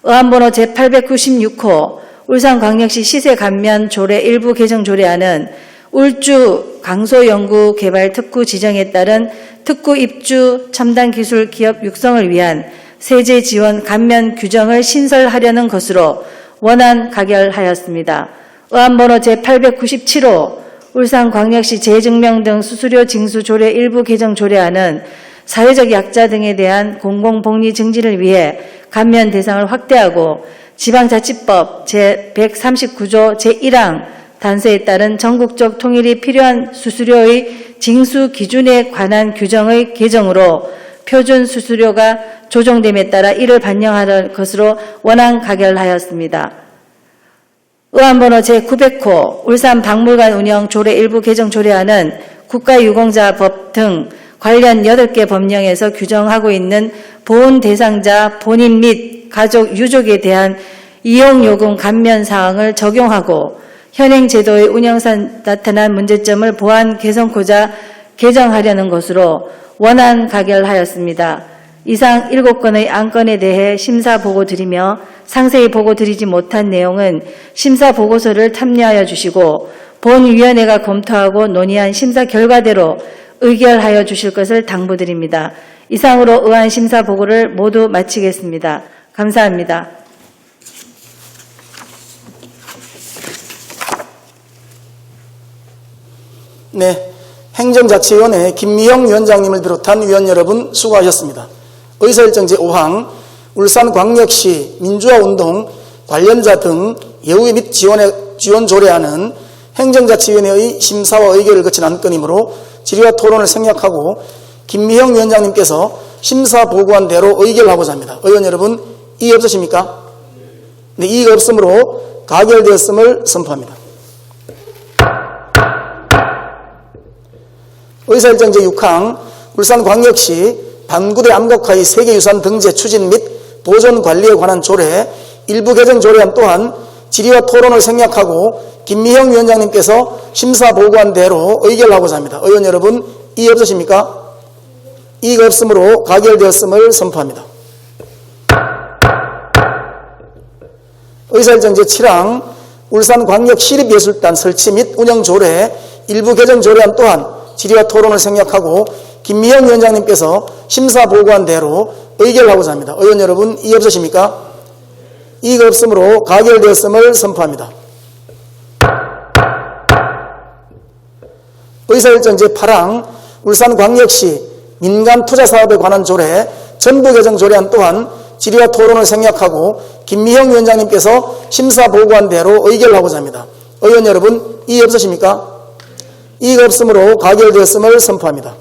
의안번호 제896호 울산광역시 시세감면 조례 일부 개정 조례안은 울주 강소연구개발특구 지정에 따른 특구 입주 첨단기술 기업 육성을 위한 세제 지원 감면 규정을 신설하려는 것으로 원안 가결하였습니다. 의안번호 제897호 울산광역시 재증명 등 수수료 징수 조례 일부 개정 조례안은 사회적 약자 등에 대한 공공복리 증진을 위해 감면 대상을 확대하고 지방자치법 제139조 제1항 단서에 따른 전국적 통일이 필요한 수수료의 징수 기준에 관한 규정의 개정으로 표준 수수료가 조정됨에 따라 이를 반영하는 것으로 원안 가결하였습니다. 의안번호 제900호 울산박물관 운영 조례 일부 개정 조례안은 국가유공자법 등 관련 8개 법령에서 규정하고 있는 보훈 대상자 본인 및 가족, 유족에 대한 이용요금 감면 사항을 적용하고 현행 제도의 운영상 나타난 문제점을 보완 개선코자 개정하려는 것으로 원안 가결하였습니다. 이상 7건의 안건에 대해 심사 보고 드리며 상세히 보고 드리지 못한 내용은 심사 보고서를 참여하여 주시고 본위원회가 검토하고 논의한 심사 결과대로 의결하여 주실 것을 당부드립니다. 이상으로 의안 심사 보고를 모두 마치겠습니다. 감사합니다. 네, 행정자치위원회 김미영 위원장님을 비롯한 위원 여러분 수고하셨습니다. 의사일정 제5항 울산광역시 민주화운동 관련자 등 예우 및 지원 조례안은 행정자치위원회의 심사와 의결을 거친 안건이므로 질의와 토론을 생략하고 김미영 위원장님께서 심사 보고한 대로 의결하고자 합니다. 의원 여러분, 이의 없으십니까? 네, 이의가 없으므로 가결되었음을 선포합니다. 의사일정 제6항 울산광역시 반구대 암곡화의 세계유산 등재 추진 및 보존 관리에 관한 조례 일부 개정 조례안 또한 질의와 토론을 생략하고 김미형 위원장님께서 심사 보고한 대로 의결하고자 합니다. 의원 여러분, 이의 없으십니까? 이의가 없으므로 가결되었음을 선포합니다. 의사일정 제7항 울산광역시립예술단 설치 및 운영 조례 일부 개정 조례안 또한 질의와 토론을 생략하고 김미형 위원장님께서 심사 보고한 대로 의결하고자 합니다. 의원 여러분, 이의 없으십니까? 이의가 없으므로 가결되었음을 선포합니다. 의사일정 제8항 울산광역시 민간투자사업에 관한 조례 전부 개정 조례안 또한 질의와 토론을 생략하고 김미형 위원장님께서 심사 보고한 대로 의결하고자 합니다. 의원 여러분, 이의 없으십니까? 이의가 없으므로 가결되었음을 선포합니다.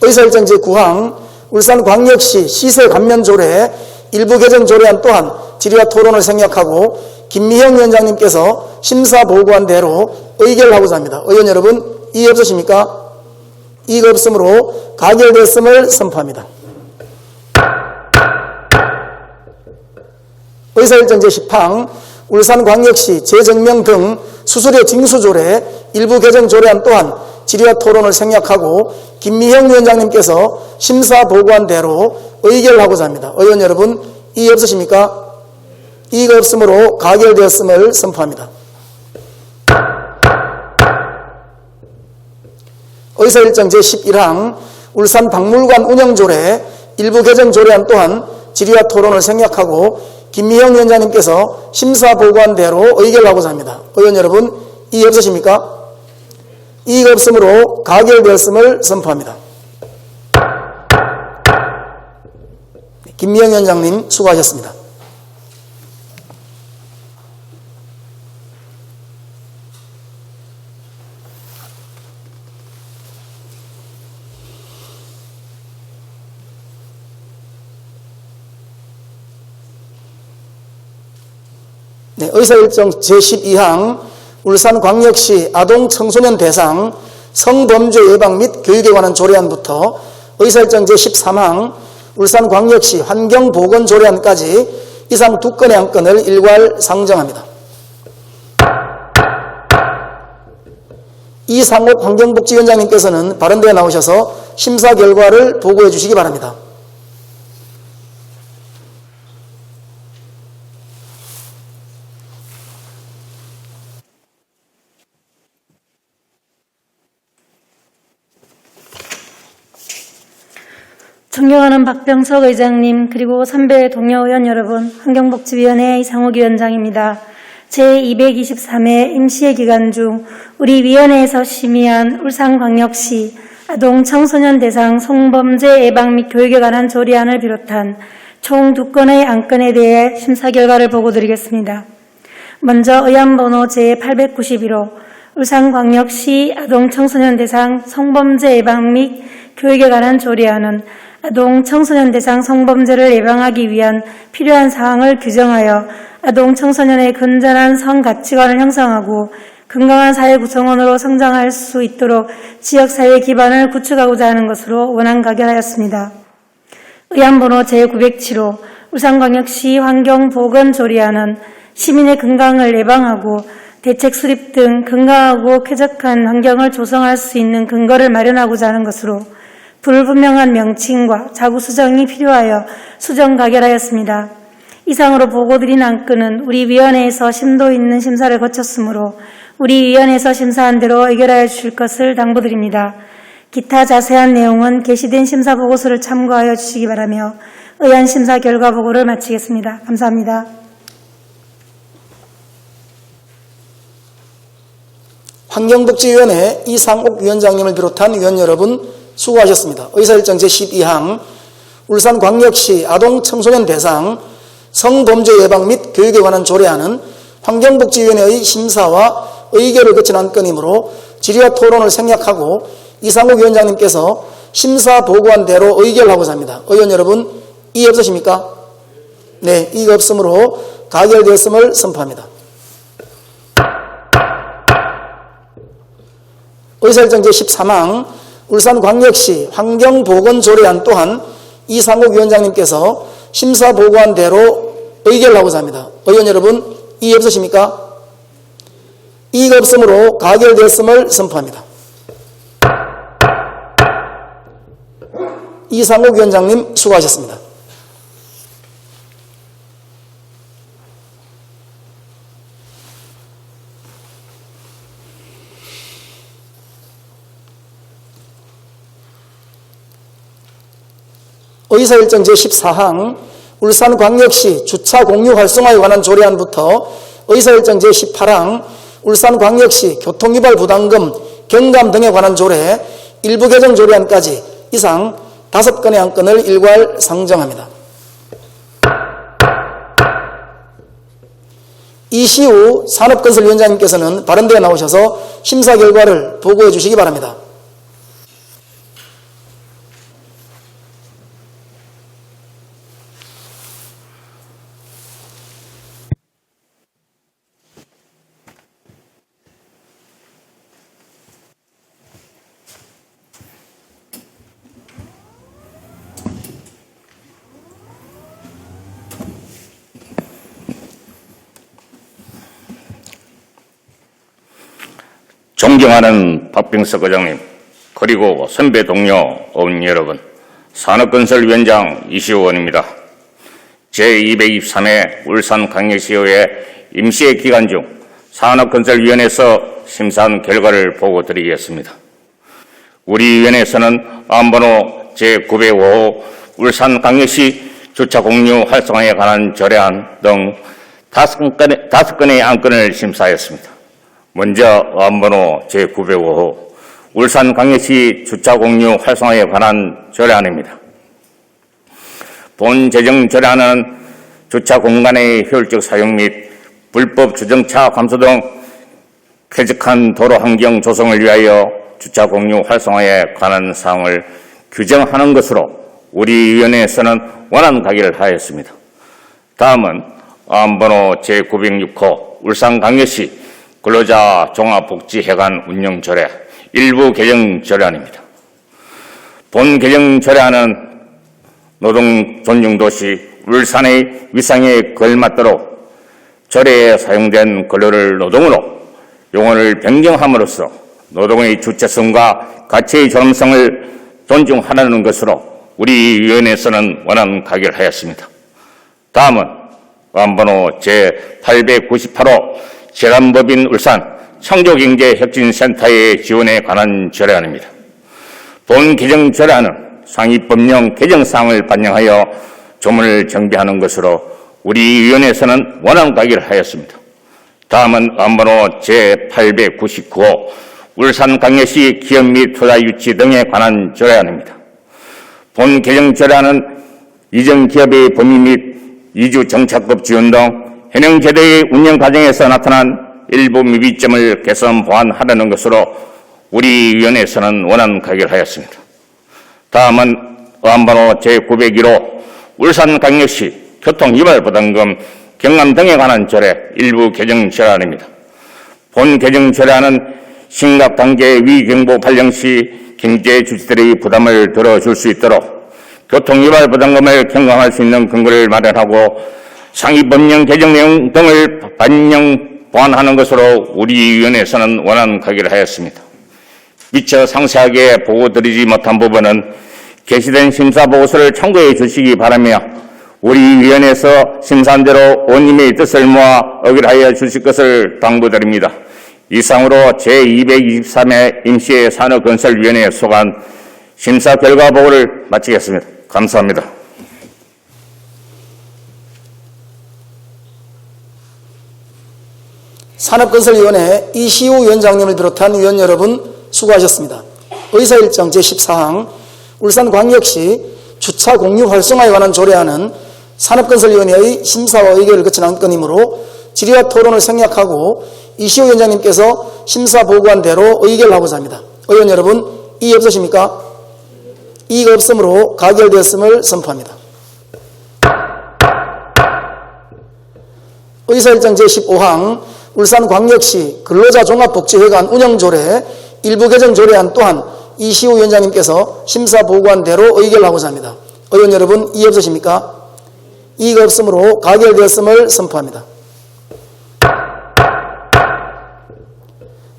의사일정 제9항 울산광역시 시세감면조례 일부 개정 조례안 또한 질의와 토론을 생략하고 김미형 위원장님께서 심사 보고한 대로 의결하고자 합니다. 의원 여러분, 이의 없으십니까? 이의가 없으므로 가결되었음을 선포합니다. 의사일정 제10항 울산광역시 재정명 등 수수료 징수조례 일부 개정 조례안 또한 질의와 토론을 생략하고 김미형 위원장님께서 심사 보고한 대로 의결하고자 합니다. 의원 여러분, 이의 없으십니까? 이의가 없으므로 가결되었음을 선포합니다. 의사일정 제11항 울산박물관 운영조례 일부 개정 조례안 또한 질의와 토론을 생략하고 김미형 위원장님께서 심사 보고한 대로 의결하고자 합니다. 의원 여러분, 이의 없으십니까? 이의가 없으므로 가결되었음을 선포합니다. 김미형 위원장님 수고하셨습니다. 네, 의사일정 제12항 울산광역시 아동 청소년 대상 성범죄 예방 및 교육에 관한 조례안부터 의사일정 제13항 울산광역시 환경보건조례안까지 이상 두 건의 안건을 일괄 상정합니다. 이상옥 환경복지위원장님께서는 발언대에 나오셔서 심사 결과를 보고해 주시기 바랍니다. 존경하는 박병석 의장님, 그리고 선배 동료 의원 여러분, 환경복지위원회 이상욱 위원장입니다. 제223회 임시회 기간 중 우리 위원회에서 심의한 울산광역시 아동 청소년 대상 성범죄 예방 및 교육에 관한 조례안을 비롯한 총 2건의 안건에 대해 심사 결과를 보고드리겠습니다. 먼저 의안번호 제891호 울산광역시 아동 청소년 대상 성범죄 예방 및 교육에 관한 조례안은 아동 청소년 대상 성범죄를 예방하기 위한 필요한 사항을 규정하여 아동 청소년의 건전한 성가치관을 형성하고 건강한 사회 구성원으로 성장할 수 있도록 지역사회 기반을 구축하고자 하는 것으로 원안 가결하였습니다. 의안번호 제907호 울산광역시 환경보건조례안은 시민의 건강을 예방하고 대책 수립 등 건강하고 쾌적한 환경을 조성할 수 있는 근거를 마련하고자 하는 것으로 불분명한 명칭과 자구 수정이 필요하여 수정 가결하였습니다. 이상으로 보고드린 안건은 우리 위원회에서 심도 있는 심사를 거쳤으므로 우리 위원회에서 심사한 대로 의결하여 주실 것을 당부드립니다. 기타 자세한 내용은 게시된 심사 보고서를 참고하여 주시기 바라며 의안 심사 결과 보고를 마치겠습니다. 감사합니다. 환경복지위원회 이상옥 위원장님을 비롯한 위원 여러분 수고하셨습니다. 의사일정 제12항 울산광역시 아동 청소년 대상 성범죄 예방 및 교육에 관한 조례안은 환경복지위원회의 심사와 의결을 거친 안건이므로 질의와 토론을 생략하고 이상욱 위원장님께서 심사 보고한 대로 의결하고자 합니다. 의원 여러분, 이의 없으십니까? 네, 이의 없으므로 가결되었음을 선포합니다. 의사일정 제13항 울산광역시 환경보건조례안 또한 이상욱 위원장님께서 심사 보고한 대로 의결하고자 합니다. 의원 여러분, 이의 없으십니까? 이의가 없으므로 가결되었음을 선포합니다. 이상욱 위원장님 수고하셨습니다. 의사일정 제14항 울산광역시 주차 공유 활성화에 관한 조례안부터 의사일정 제18항 울산광역시 교통유발 부담금 경감 등에 관한 조례 일부 개정 조례안까지 이상 5건의 안건을 일괄 상정합니다. 이시우 산업건설위원장님께서는 발언대에 나오셔서 심사 결과를 보고해 주시기 바랍니다. 존경하는 박병석 의장님, 그리고 선배 동료 의원 여러분, 산업건설위원장 이시우 의원입니다. 제223회 울산광역시의회 임시회 기간 중 산업건설위원회에서 심사한 결과를 보고드리겠습니다. 우리 위원회에서는 안번호 제905호 울산광역시 주차 공유 활성화에 관한 조례안 등 5건의 안건을 심사하였습니다. 먼저 안번호 제905호 울산광역시 주차공유 활성화에 관한 조례안입니다. 본 제정 조례안은 주차 공간의 효율적 사용 및 불법 주정차 감소 등 쾌적한 도로 환경 조성을 위하여 주차 공유 활성화에 관한 사항을 규정하는 것으로 우리 위원회에서는 원안 가결을 하였습니다. 다음은 안번호 제906호 울산광역시 근로자 종합복지회관 운영조례 일부 개정 조례안입니다. 본 개정 조례안은 노동 존중도시 울산의 위상에 걸맞도록 조례에 사용된 근로를 노동으로 용어를 변경함으로써 노동의 주체성과 가치의 존엄성을 존중하라는 것으로 우리 위원회에서는 원안 가결하였습니다. 다음은 안번호 제898호 재단법인 울산 창조경제혁신센터의 지원에 관한 조례안입니다. 본 개정 조례안은 상위 법령 개정사항을 반영하여 조문을 정비하는 것으로 우리 위원회에서는 원안 가결하였습니다. 다음은 안번호 제899호 울산광역시 기업 및 투자 유치 등에 관한 조례안입니다. 본 개정 조례안은 이전 기업의 범위 및 이주 정착법 지원 등 현행 제도의 운영 과정에서 나타난 일부 미비점을 개선 보완하려는 것으로 우리 위원회에서는 원안 가결하였습니다. 다음은 안번호 제901호 울산광역시 교통위반부담금 경감 등에 관한 조례 일부 개정 조례안입니다. 본 개정 조례안은 심각 단계 위경보 발령 시 경제 주체들의 부담을 덜어줄 수 있도록 교통위반부담금을 경감할 수 있는 근거를 마련하고 상위 법령 개정 내용 등을 반영 보완하는 것으로 우리 위원회에서는 원안 가결하였습니다. 미처 상세하게 보고드리지 못한 부분은 게시된 심사보고서를 참고해 주시기 바라며 우리 위원회에서 심사한 대로 원님의 뜻을 모아 의결하여 주실 것을 당부드립니다. 이상으로 제223회 임시산업건설위원회에 소관 심사 결과 보고를 마치겠습니다. 감사합니다. 산업건설위원회 이시우 위원장님을 비롯한 위원 여러분 수고하셨습니다. 의사일정 제14항 울산광역시 주차 공유 활성화에 관한 조례안은 산업건설위원회의 심사와 의결을 거친 안건이므로 질의와 토론을 생략하고 이시우 위원장님께서 심사 보고한 대로 의결하고자 합니다. 의원 여러분, 이의 없으십니까? 이의가 없으므로 가결되었음을 선포합니다. 의사일정 제15항 울산광역시 근로자 종합복지회관 운영조례 일부 개정 조례안 또한 이시우 위원장님께서 심사 보고한 대로 의결하고자 합니다. 의원 여러분, 이의 없으십니까? 이의가 없으므로 가결되었음을 선포합니다.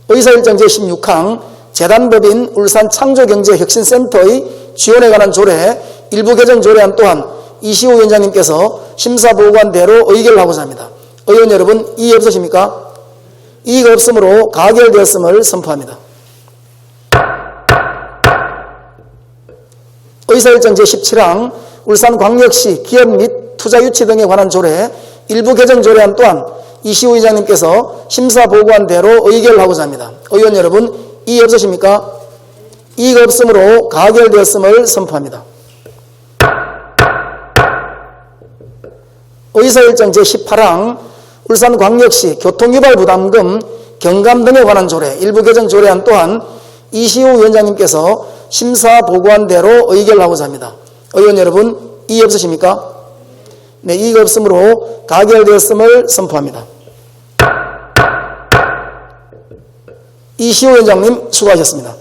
의사일정 제16항 재단법인 울산창조경제혁신센터의 지원에 관한 조례 일부 개정 조례안 또한 이시우 위원장님께서 심사 보고한 대로 의결하고자 합니다. 의원 여러분, 이의 없으십니까? 이의가 없으므로 가결되었음을 선포합니다. 의사일정 제17항 울산광역시 기업 및 투자 유치 등에 관한 조례 일부 개정 조례안 또한 이시우 위원장님께서 심사 보고한 대로 의결하고자 합니다. 의원 여러분, 이의 없으십니까? 이의가 없으므로 가결되었음을 선포합니다. 의사일정 제18항 울산광역시 교통유발부담금 경감 등에 관한 조례 일부 개정 조례안 또한 이시우 위원장님께서 심사 보고한 대로 의결하고자 합니다. 의원 여러분, 이의 없으십니까? 네, 이의가 없으므로 가결되었음을 선포합니다. 이시우 위원장님 수고하셨습니다.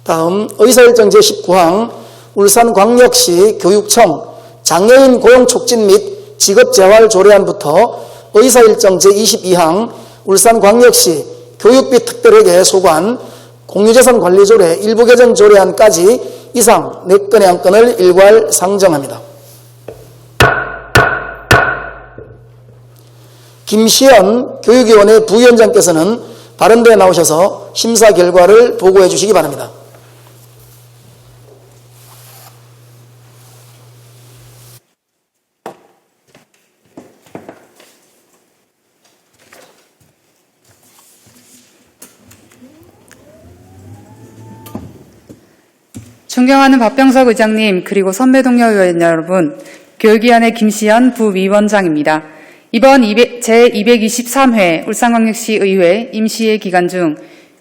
다음 의사일정 제19항 울산광역시 교육청 장애인 고용촉진 및 직업재활 조례안부터 의사일정 제22항 울산광역시 교육비 특별회계 소관 공유재산 관리조례 일부 개정 조례안까지 이상 4건의 안건을 일괄 상정합니다. 김시연 교육위원회 부위원장께서는 발언대에 나오셔서 심사 결과를 보고해 주시기 바랍니다. 존경하는 박병석 의장님 그리고 선배 동료 의원 여러분, 교육위원회 김시연 부위원장입니다. 이번 제223회 울산광역시 의회 임시회 기간 중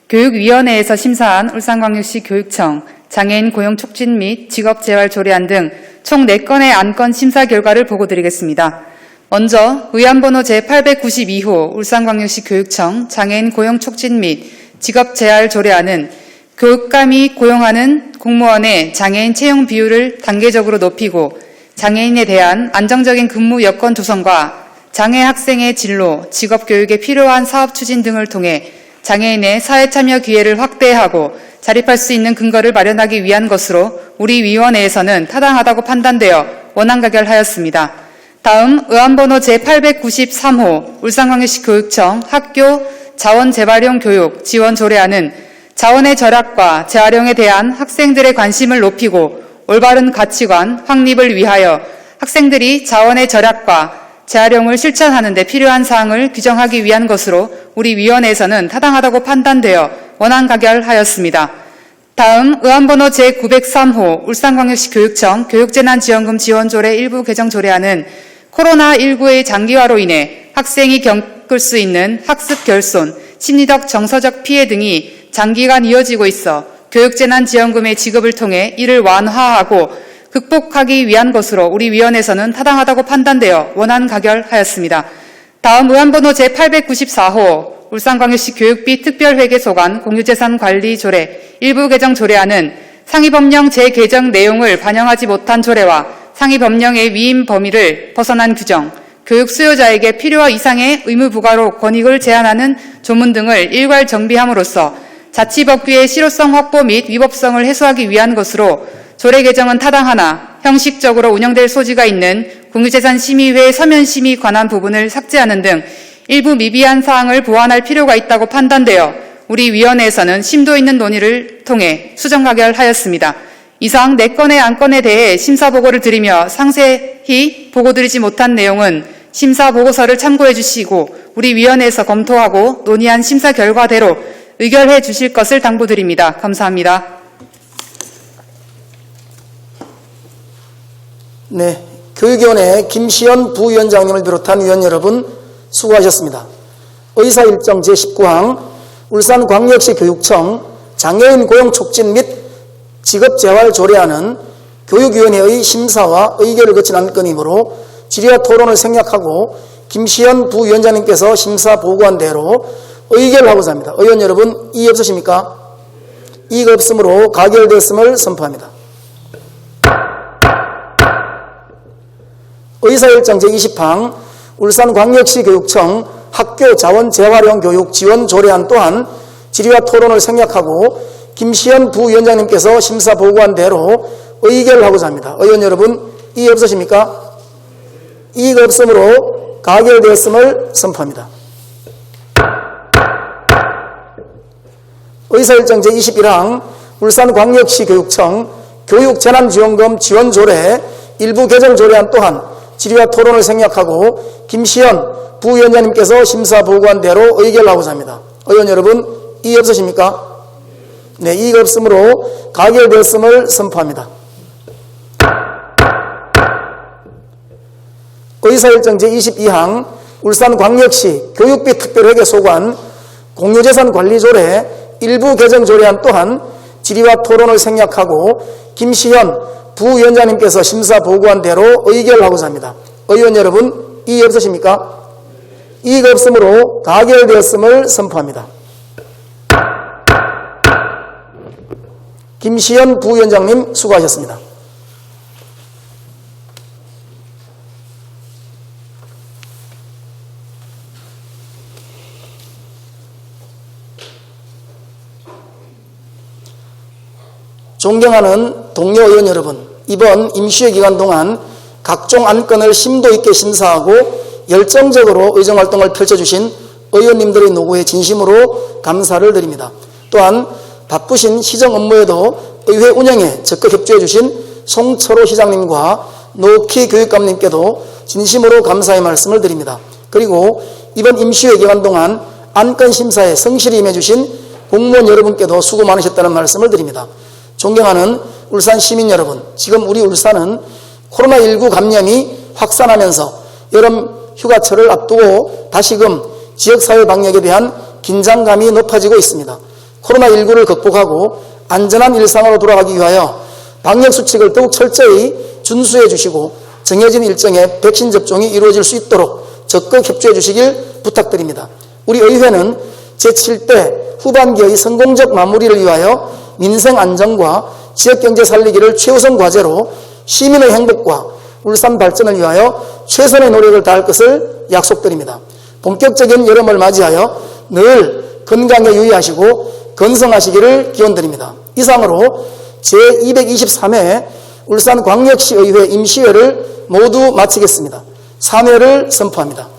교육위원회에서 심사한 울산광역시 교육청, 장애인 고용 촉진 및 직업재활 조례안 등 총 4건의 안건 심사 결과를 보고드리겠습니다. 먼저 의안번호 제892호 울산광역시 교육청 장애인 고용 촉진 및 직업재활 조례안은 교육감이 고용하는 공무원의 장애인 채용 비율을 단계적으로 높이고 장애인에 대한 안정적인 근무 여건 조성과 장애 학생의 진로, 직업교육에 필요한 사업 추진 등을 통해 장애인의 사회참여 기회를 확대하고 자립할 수 있는 근거를 마련하기 위한 것으로 우리 위원회에서는 타당하다고 판단되어 원안가결하였습니다. 다음 의안번호 제893호 울산광역시 교육청 학교 자원 재활용 교육 지원 조례안은 자원의 절약과 재활용에 대한 학생들의 관심을 높이고 올바른 가치관 확립을 위하여 학생들이 자원의 절약과 재활용을 실천하는 데 필요한 사항을 규정하기 위한 것으로 우리 위원회에서는 타당하다고 판단되어 원안 가결하였습니다. 다음 의안번호 제903호 울산광역시 교육청 교육재난지원금 지원조례 일부 개정 조례안은 코로나19의 장기화로 인해 학생이 겪을 수 있는 학습 결손, 심리적 정서적 피해 등이 장기간 이어지고 있어 교육재난지원금의 지급을 통해 이를 완화하고 극복하기 위한 것으로 우리 위원회에서는 타당하다고 판단되어 원안 가결하였습니다. 다음 의안번호 제894호 울산광역시 교육비 특별회계소관 공유재산관리조례 일부 개정 조례안은 상위법령 재개정 내용을 반영하지 못한 조례와 상위법령의 위임 범위를 벗어난 규정, 교육 수요자에게 필요와 이상의 의무 부과로 권익을 제한하는 조문 등을 일괄 정비함으로써 자치법규의 실효성 확보 및 위법성을 해소하기 위한 것으로 조례 개정은 타당하나 형식적으로 운영될 소지가 있는 공유재산심의회 서면심의 관한 부분을 삭제하는 등 일부 미비한 사항을 보완할 필요가 있다고 판단되어 우리 위원회에서는 심도 있는 논의를 통해 수정 가결하였습니다. 이상 4건의 안건에 대해 심사보고를 드리며 상세히 보고드리지 못한 내용은 심사보고서를 참고해 주시고 우리 위원회에서 검토하고 논의한 심사 결과대로 의결해 주실 것을 당부드립니다. 감사합니다. 네, 교육위원회 김시연 부위원장님을 비롯한 위원 여러분 수고하셨습니다. 의사일정 제19항 울산광역시 교육청 장애인 고용 촉진 및 직업재활 조례안은 교육위원회의 심사와 의결을 거친 안건이므로 질의와 토론을 생략하고 김시연 부위원장님께서 심사 보고한 대로 의결하고자 합니다. 의원 여러분, 이의 없으십니까? 이의가 없으므로 가결되었음을 선포합니다. 의사일정 제20항 울산광역시 교육청 학교 자원 재활용 교육 지원 조례안 또한 질의와 토론을 생략하고 김시연 부위원장님께서 심사 보고한 대로 의결하고자 합니다. 의원 여러분, 이의 없으십니까? 이의가 없으므로 가결되었음을 선포합니다. 의사일정 제21항 울산광역시 교육청 교육재난지원금 지원조례 일부 개정 조례안 또한 질의와 토론을 생략하고 김시연 부위원장님께서 심사 보고한 대로 의결하고자 합니다. 의원 여러분, 이의 없으십니까? 네, 이의가 없으므로 가결되었음을 선포합니다. 의사일정 제22항 울산광역시 교육비 특별회계소관 공유재산관리조례 일부 개정 조례안 또한 질의와 토론을 생략하고 김시현 부위원장님께서 심사 보고한 대로 의결하고자 합니다. 의원 여러분, 이의 없으십니까? 이의가 없으므로 가결되었음을 선포합니다. 김시현 부위원장님 수고하셨습니다. 존경하는 동료 의원 여러분, 이번 임시회 기간 동안 각종 안건을 심도 있게 심사하고 열정적으로 의정활동을 펼쳐주신 의원님들의 노고에 진심으로 감사를 드립니다. 또한 바쁘신 시정 업무에도 의회 운영에 적극 협조해 주신 송철호 시장님과 노키 교육감님께도 진심으로 감사의 말씀을 드립니다. 그리고 이번 임시회 기간 동안 안건 심사에 성실히 임해 주신 공무원 여러분께도 수고 많으셨다는 말씀을 드립니다. 존경하는 울산 시민 여러분, 지금 우리 울산은 코로나19 감염이 확산하면서 여름 휴가철을 앞두고 다시금 지역사회 방역에 대한 긴장감이 높아지고 있습니다. 코로나19를 극복하고 안전한 일상으로 돌아가기 위하여 방역수칙을 더욱 철저히 준수해 주시고 정해진 일정에 백신 접종이 이루어질 수 있도록 적극 협조해 주시길 부탁드립니다. 우리 의회는 제7대 후반기의 성공적 마무리를 위하여 민생 안정과 지역경제 살리기를 최우선 과제로 시민의 행복과 울산 발전을 위하여 최선의 노력을 다할 것을 약속드립니다. 본격적인 여름을 맞이하여 늘 건강에 유의하시고 건성하시기를 기원드립니다. 이상으로 제223회 울산광역시의회 임시회를 모두 마치겠습니다. 산회를 선포합니다.